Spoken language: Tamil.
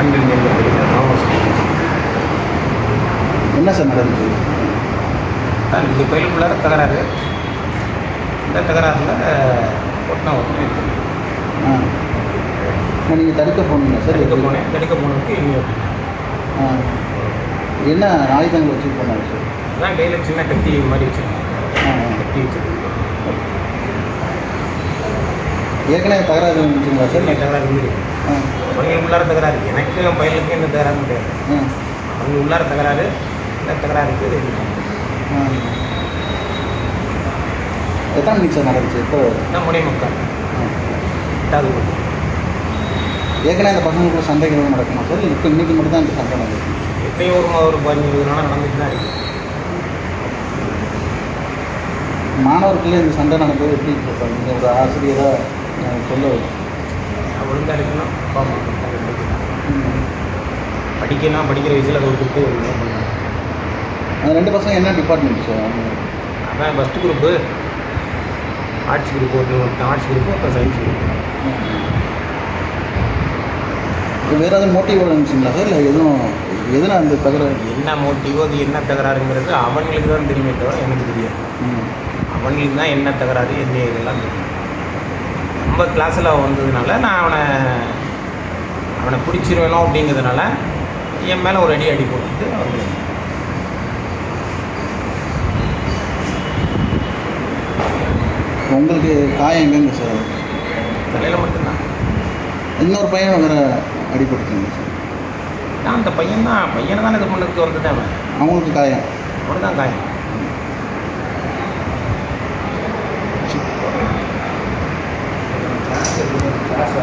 ஆண்கள் மேல் படிக்கிற என்ன சார் நடந்துச்சு? இந்த பயிலுக்குள்ளார தகராறு. இந்த தகராறில் ஒட்டினா இருக்குது. நீங்கள் தடுக்க போனீங்களா சார்? தடுக்க போனதுக்கு இன்னும் என்ன ஆயுதங்கள் வச்சு போனாங்க சார்? அதான் கையில் சின்ன கத்தி மாதிரி வச்சுருக்கோம். கத்தி வச்சுருக்கோம். ஏற்கனவே தகராறு இருந்துச்சுங்களா சார்? தகராறு இருந்துருக்கு. அவங்க உள்ளார தகராறு, எனக்கு என் பையனுக்கு எந்த தகராறு கிடையாது. அவங்க உள்ளார தகராறு, இந்த தகராறுக்கு எத்தனை மணிக்கு சார் நடந்துச்சு? இப்போ நான் முனை மக்கள் 8வது பக்கம். ஏற்கனவே அந்த பசங்களுக்குள்ள சண்டைகள் நடக்குமா சார்? இப்போ இன்றைக்கி மட்டும் தான் இந்த சண்டை நடக்குது. எப்பயும் ஒரு 15 நாளாக நடந்துட்டு தான் இருக்குது. மாணவர்களே இந்த சண்டை நடந்தது எப்படி சார்? நீங்கள் ஒரு ஆசிரியராக சொல்ல ஒழுங்காக இருக்கணும். அப்பா அம்மா படிக்கலாம், படிக்கிற வயசில் அதை விட்டுட்டு பண்ணாங்க. அந்த 2 பசங்க என்ன டிபார்ட்மெண்ட் சார்? அதான் ஃபஸ்ட்டு குரூப்பு ஆர்ட்ஸ் குரூப், ஒருத்தன் ஆர்ட்ஸ் குரூப்பு, அப்புறம் சயின்ஸ் குரூப். வேறு எதுவும் மோட்டிவ் இருந்துச்சுங்களா சார்? இல்லை எதுனா அந்த தகராறு என்ன மோட்டிவோ அது என்ன தகராறுங்கிறது அவங்களுக்கு தான் தெரியுமே தவிர எனக்கு தெரியாது. அவங்களுக்கு தான் என்ன தகராறு என்ன இதெல்லாம் தெரியும். நம்ம கிளாஸில் வந்ததுனால நான் அவனை பிடிச்சிருவேணும் அப்படிங்கிறதுனால என் மேலே ஒரு அடி போட்டுட்டு அவங்களுக்கு உங்களுக்கு காயம் எங்கேங்க சார்? தலையில் மட்டும்தான். இன்னொரு பையன் வேறு அடிபட்டுச்சுங்க சார்? நான் அந்த பையனை தான் இது பண்ணுறதுக்கு வந்துட்டேன். அவங்களுக்கு காயம்? அவனு தான் காயம். கிளாஸ்